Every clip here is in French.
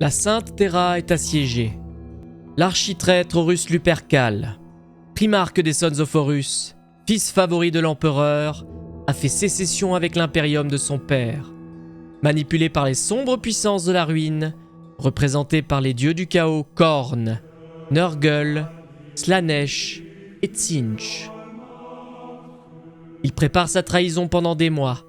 La Sainte Terra est assiégée. L'architraître Horus Lupercal, primarque des Sons of Horus, fils favori de l'empereur, a fait sécession avec l'impérium de son père. Manipulé par les sombres puissances de la ruine, représentés par les dieux du chaos Khorne, Nurgle, Slaanesh et Tzeentch. Il prépare sa trahison pendant des mois,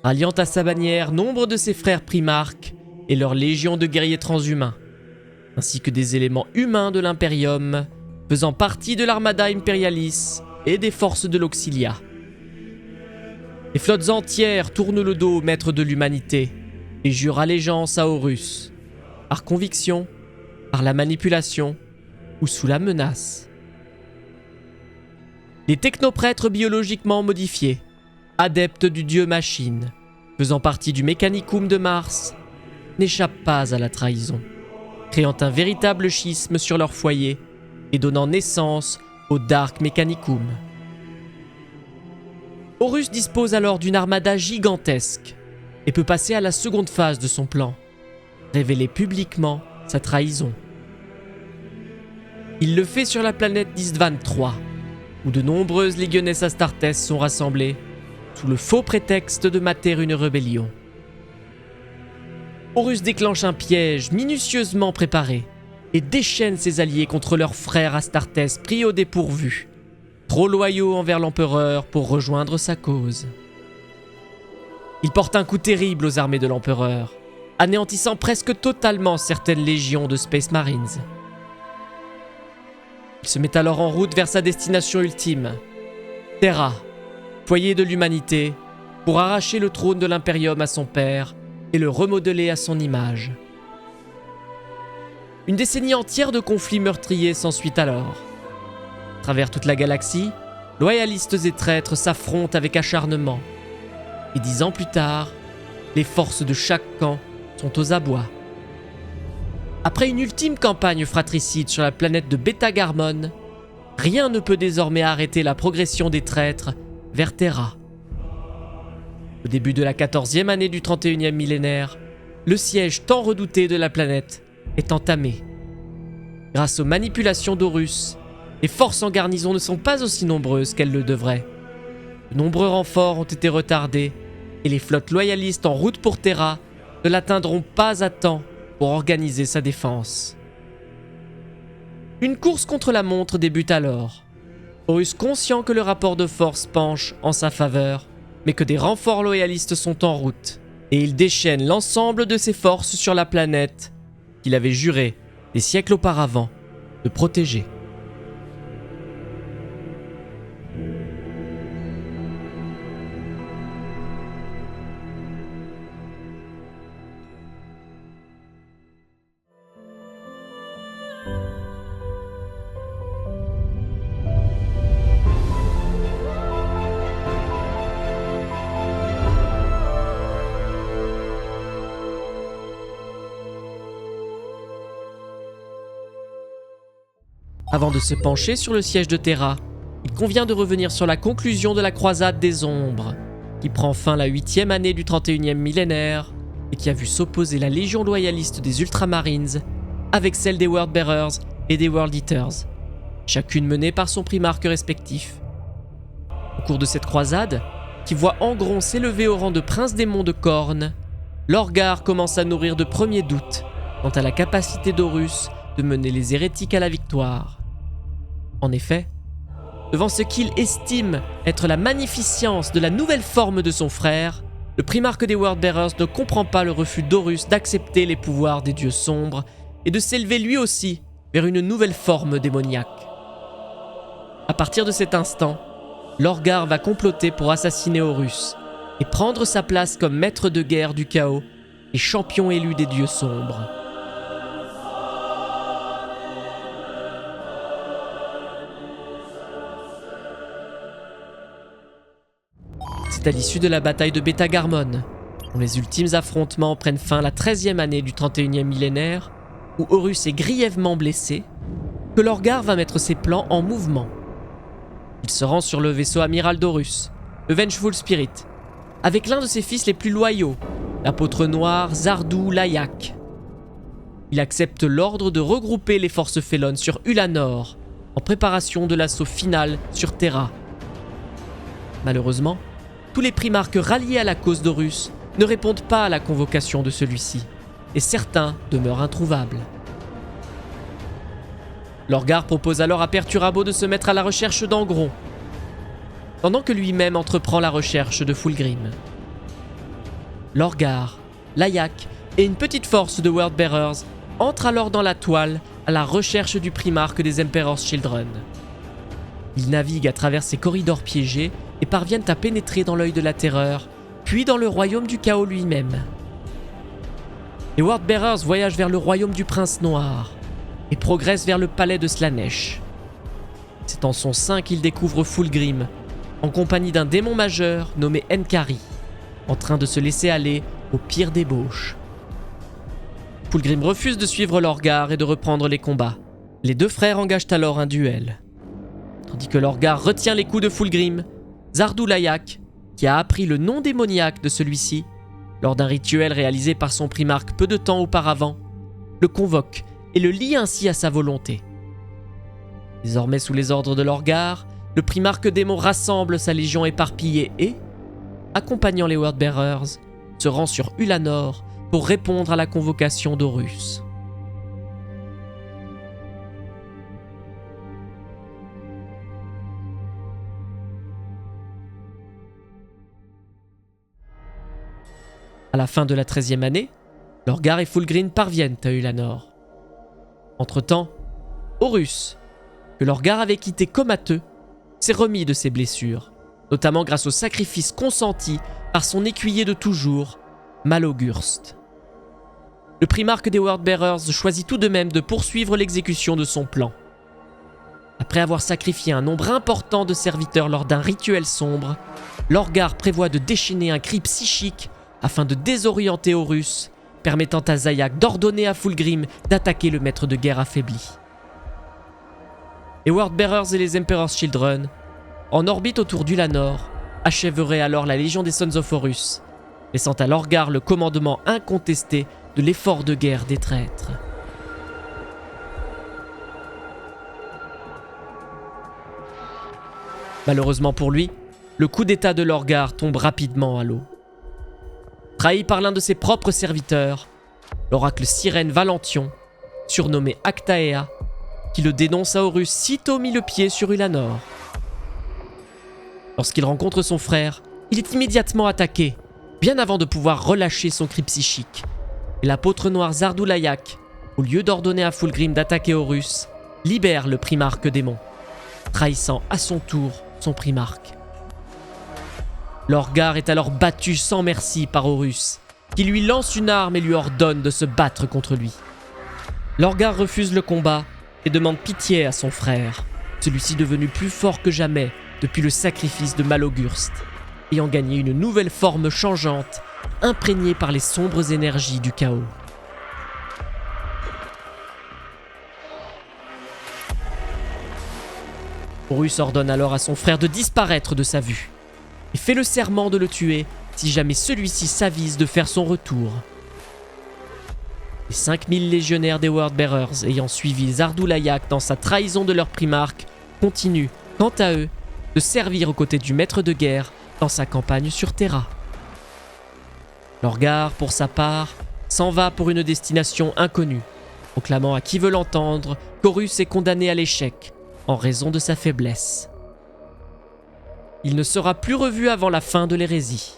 ralliant à sa bannière nombre de ses frères primarques et leur légion de guerriers transhumains, ainsi que des éléments humains de l'Imperium, faisant partie de l'Armada Imperialis et des forces de l'Auxilia. Les flottes entières tournent le dos au maître de l'humanité et jurent allégeance à Horus, par conviction, par la manipulation ou sous la menace. Les technoprêtres biologiquement modifiés, adeptes du dieu machine, faisant partie du Mechanicum de Mars, n'échappent pas à la trahison, créant un véritable schisme sur leur foyer et donnant naissance au Dark Mechanicum. Horus dispose alors d'une armada gigantesque et peut passer à la seconde phase de son plan, révéler publiquement sa trahison. Il le fait sur la planète d'Istvan III, où de nombreuses légionnesses Astartes sont rassemblées, sous le faux prétexte de mater une rébellion. Horus déclenche un piège minutieusement préparé et déchaîne ses alliés contre leurs frères Astartes pris au dépourvu, trop loyaux envers l'empereur pour rejoindre sa cause. Il porte un coup terrible aux armées de l'empereur, anéantissant presque totalement certaines légions de Space Marines. Il se met alors en route vers sa destination ultime, Terra, foyer de l'humanité, pour arracher le trône de l'Imperium à son père et le remodeler à son image. Une décennie entière de conflits meurtriers s'ensuit alors. À travers toute la galaxie, loyalistes et traîtres s'affrontent avec acharnement. Et 10 ans plus tard, les forces de chaque camp sont aux abois. Après une ultime campagne fratricide sur la planète de Beta Garmon, rien ne peut désormais arrêter la progression des traîtres vers Terra. Au début de la 14e année du 31e millénaire, le siège tant redouté de la planète est entamé. Grâce aux manipulations d'Horus, les forces en garnison ne sont pas aussi nombreuses qu'elles le devraient. De nombreux renforts ont été retardés et les flottes loyalistes en route pour Terra ne l'atteindront pas à temps pour organiser sa défense. Une course contre la montre débute alors. Horus, conscient que le rapport de force penche en sa faveur, mais que des renforts loyalistes sont en route, et il déchaîne l'ensemble de ses forces sur la planète qu'il avait juré, des siècles auparavant, de protéger. Avant de se pencher sur le siège de Terra, il convient de revenir sur la conclusion de la croisade des ombres, qui prend fin la 8e année du 31e millénaire et qui a vu s'opposer la légion loyaliste des Ultramarines avec celle des Worldbearers et des World Eaters, chacune menée par son primarque respectif. Au cours de cette croisade, qui voit Angron s'élever au rang de prince démon de Khorne, Lorgar commence à nourrir de premiers doutes quant à la capacité d'Horus de mener les hérétiques à la victoire. En effet, devant ce qu'il estime être la magnificence de la nouvelle forme de son frère, le primarque des Worldbearers ne comprend pas le refus d'Horus d'accepter les pouvoirs des dieux sombres et de s'élever lui aussi vers une nouvelle forme démoniaque. À partir de cet instant, Lorgar va comploter pour assassiner Horus et prendre sa place comme maître de guerre du chaos et champion élu des dieux sombres. C'est à l'issue de la bataille de Beta Garmon, dont les ultimes affrontements prennent fin la 13e année du 31e millénaire, où Horus est grièvement blessé, que Lorgar va mettre ses plans en mouvement. Il se rend sur le vaisseau amiral d'Horus, le Vengeful Spirit, avec l'un de ses fils les plus loyaux, l'apôtre noir Zardou Layak. il accepte l'ordre de regrouper les forces Felon sur Ulanor, en préparation de l'assaut final sur Terra. Malheureusement, tous les primarques ralliés à la cause d'Horus ne répondent pas à la convocation de celui-ci, et certains demeurent introuvables. Lorgar propose alors à Perturabo de se mettre à la recherche d'Angron, pendant que lui-même entreprend la recherche de Fulgrim. Lorgar, Layak et une petite force de Worldbearers entrent alors dans la toile à la recherche du primarque des Emperor's Children. Ils naviguent à travers ces corridors piégés et parviennent à pénétrer dans l'œil de la terreur, puis dans le royaume du chaos lui-même. Les Worldbearers voyagent vers le royaume du prince noir et progressent vers le palais de Slaanesh. C'est en son sein qu'ils découvrent Fulgrim, en compagnie d'un démon majeur nommé Enkari, en train de se laisser aller au pire débauche. Fulgrim refuse de suivre Lorgar et de reprendre les combats. Les deux frères engagent alors un duel. Tandis que Lorgar retient les coups de Fulgrim, Zardou Layak, qui a appris le nom démoniaque de celui-ci, lors d'un rituel réalisé par son primarque peu de temps auparavant, le convoque et le lie ainsi à sa volonté. Désormais sous les ordres de Lorgar, le primarque démon rassemble sa légion éparpillée et, accompagnant les Worldbearers, se rend sur Ulanor pour répondre à la convocation d'Horus. À la fin de la 13e année, Lorgar et Fulgrim parviennent à Ulanor. Entre-temps, Horus, que Lorgar avait quitté comateux, s'est remis de ses blessures, notamment grâce au sacrifice consenti par son écuyer de toujours, Malogurst. Le primarque des Worldbearers choisit tout de même de poursuivre l'exécution de son plan. Après avoir sacrifié un nombre important de serviteurs lors d'un rituel sombre, Lorgar prévoit de déchaîner un cri psychique afin de désorienter Horus, permettant à Zayak d'ordonner à Fulgrim d'attaquer le maître de guerre affaibli. Les Worldbearers et les Emperor's Children, en orbite autour d'Ulanor, achèveraient alors la Légion des Sons of Horus, laissant à Lorgar le commandement incontesté de l'effort de guerre des traîtres. Malheureusement pour lui, le coup d'état de Lorgar tombe rapidement à l'eau. Trahi par l'un de ses propres serviteurs, l'oracle sirène Valention, surnommé Actaea, qui le dénonce à Horus sitôt mis le pied sur Ulanor. Lorsqu'il rencontre son frère, il est immédiatement attaqué, bien avant de pouvoir relâcher son cri psychique. Et l'apôtre noir Zardou Layak, au lieu d'ordonner à Fulgrim d'attaquer Horus, libère le primarque démon, trahissant à son tour son primarque. Lorgar est alors battu sans merci par Horus, qui lui lance une arme et lui ordonne de se battre contre lui. Lorgar refuse le combat et demande pitié à son frère, celui-ci devenu plus fort que jamais depuis le sacrifice de Malogurst, ayant gagné une nouvelle forme changeante, imprégnée par les sombres énergies du chaos. Horus ordonne alors à son frère de disparaître de sa vue, et fait le serment de le tuer si jamais celui-ci s'avise de faire son retour. Les 5000 légionnaires des Worldbearers ayant suivi Zardou Layak dans sa trahison de leur primarque continuent, quant à eux, de servir aux côtés du maître de guerre dans sa campagne sur Terra. Lorgar, pour sa part, s'en va pour une destination inconnue, proclamant à qui veut l'entendre qu'Horus est condamné à l'échec en raison de sa faiblesse. Il ne sera plus revu avant la fin de l'hérésie.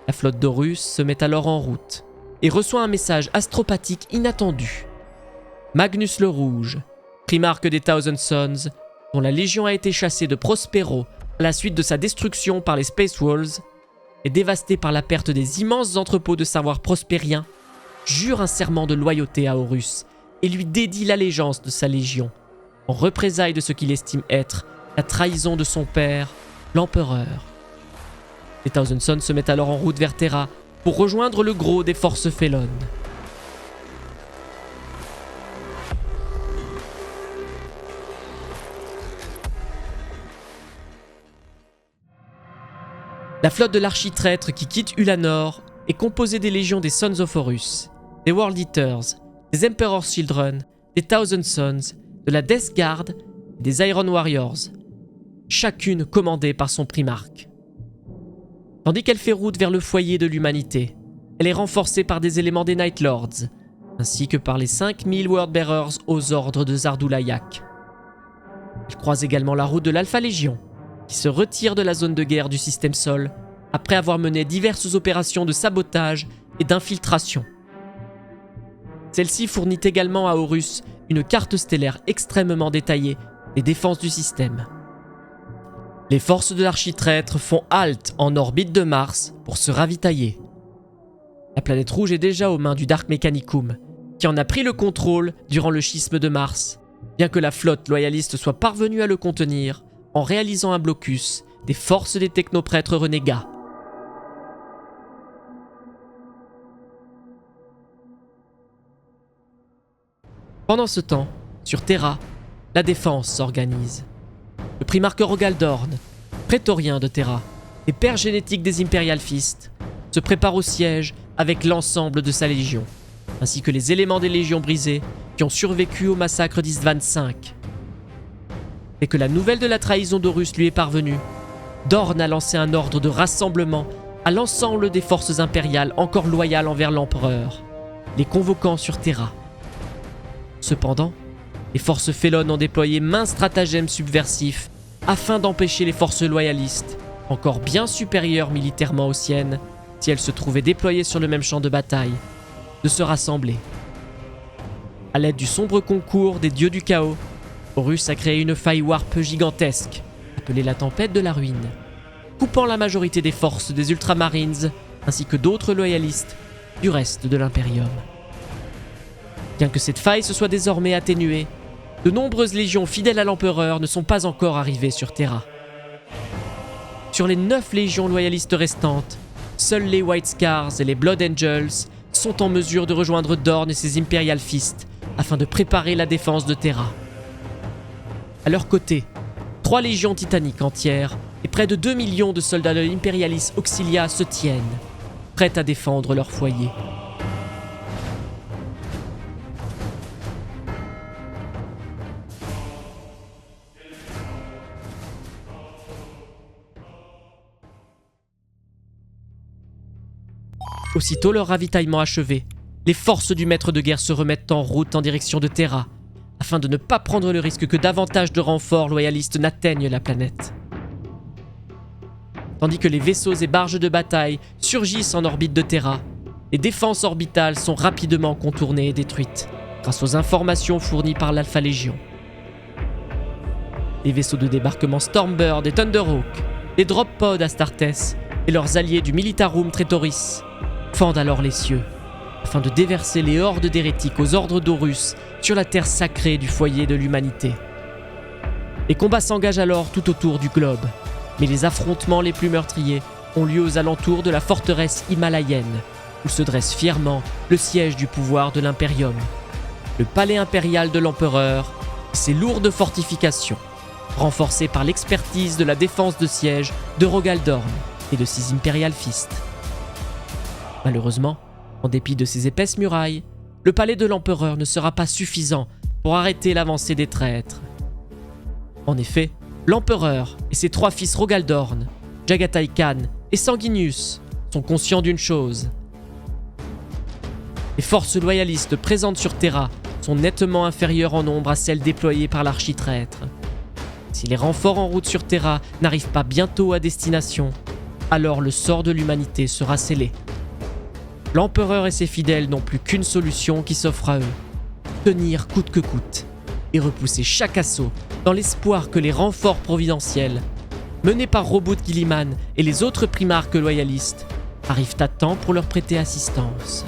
La flotte d'Horus se met alors en route et reçoit un message astropathique inattendu. Magnus le Rouge, primarque des Thousand Sons, dont la légion a été chassée de Prospero à la suite de sa destruction par les Space Wolves, et dévasté par la perte des immenses entrepôts de savoir prospérien, jure un serment de loyauté à Horus et lui dédie l'allégeance de sa légion, en représailles de ce qu'il estime être la trahison de son père, l'empereur. Les Thousand Sons se mettent alors en route vers Terra pour rejoindre le gros des forces Felon. La flotte de l'architraître qui quitte Ulanor est composée des légions des Sons of Horus, des World Eaters, des Emperor's Children, des Thousand Sons, de la Death Guard et des Iron Warriors, chacune commandée par son primarque. Tandis qu'elle fait route vers le foyer de l'humanité, elle est renforcée par des éléments des Night Lords, ainsi que par les 5000 Wordbearers aux ordres de Zardoulayak. Elle croise également la route de l'Alpha Légion, qui se retire de la zone de guerre du système Sol après avoir mené diverses opérations de sabotage et d'infiltration. Celle-ci fournit également à Horus une carte stellaire extrêmement détaillée des défenses du système. Les forces de l'architraître font halte en orbite de Mars pour se ravitailler. La planète rouge est déjà aux mains du Dark Mechanicum, qui en a pris le contrôle durant le schisme de Mars, bien que la flotte loyaliste soit parvenue à le contenir en réalisant un blocus des forces des technoprêtres renégats. Pendant ce temps, sur Terra, la défense s'organise. Le primarque Rogaldorn, prétorien de Terra, et père génétique des Imperial Fist, se prépare au siège avec l'ensemble de sa légion, ainsi que les éléments des légions brisées qui ont survécu au massacre d'Istvan V. Dès que la nouvelle de la trahison d'Horus lui est parvenue, Dorn a lancé un ordre de rassemblement à l'ensemble des forces impériales encore loyales envers l'empereur, les convoquant sur Terra. Cependant, les forces Felon ont déployé maints stratagèmes subversifs afin d'empêcher les forces loyalistes, encore bien supérieures militairement aux siennes, si elles se trouvaient déployées sur le même champ de bataille, de se rassembler. À l'aide du sombre concours des dieux du chaos, Horus a créé une faille warp gigantesque, appelée la tempête de la ruine, coupant la majorité des forces des Ultramarines ainsi que d'autres loyalistes du reste de l'Imperium. Bien que cette faille se soit désormais atténuée, de nombreuses légions fidèles à l'empereur ne sont pas encore arrivées sur Terra. Sur les 9 légions loyalistes restantes, seuls les White Scars et les Blood Angels sont en mesure de rejoindre Dorn et ses Imperial Fist afin de préparer la défense de Terra. À leur côté, 3 légions titaniques entières et près de 2 millions de soldats de l'Imperialis Auxilia se tiennent, prêts à défendre leur foyer. Aussitôt leur ravitaillement achevé, les forces du maître de guerre se remettent en route en direction de Terra, afin de ne pas prendre le risque que davantage de renforts loyalistes n'atteignent la planète. Tandis que les vaisseaux et barges de bataille surgissent en orbite de Terra, les défenses orbitales sont rapidement contournées et détruites, grâce aux informations fournies par l'Alpha Légion. Les vaisseaux de débarquement Stormbird et Thunderhawk, les drop pods Astartes et leurs alliés du Militarum Tretoris fendent alors les cieux, afin de déverser les hordes d'hérétiques aux ordres d'Horus sur la terre sacrée du foyer de l'humanité. Les combats s'engagent alors tout autour du globe, mais les affrontements les plus meurtriers ont lieu aux alentours de la forteresse himalayenne, où se dresse fièrement le siège du pouvoir de l'Imperium, le palais impérial de l'empereur et ses lourdes fortifications, renforcées par l'expertise de la défense de siège de Rogaldorn et de ses Imperial Fist. Malheureusement, en dépit de ses épaisses murailles, le palais de l'empereur ne sera pas suffisant pour arrêter l'avancée des traîtres. En effet, l'empereur et ses 3 fils Rogaldorn, Jagatai Khan et Sanguinius sont conscients d'une chose. Les forces loyalistes présentes sur Terra sont nettement inférieures en nombre à celles déployées par l'architraître. Si les renforts en route sur Terra n'arrivent pas bientôt à destination, alors le sort de l'humanité sera scellé. L'empereur et ses fidèles n'ont plus qu'une solution qui s'offre à eux: tenir coûte que coûte et repousser chaque assaut dans l'espoir que les renforts providentiels, menés par Robout Guilliman et les autres primarques loyalistes, arrivent à temps pour leur prêter assistance.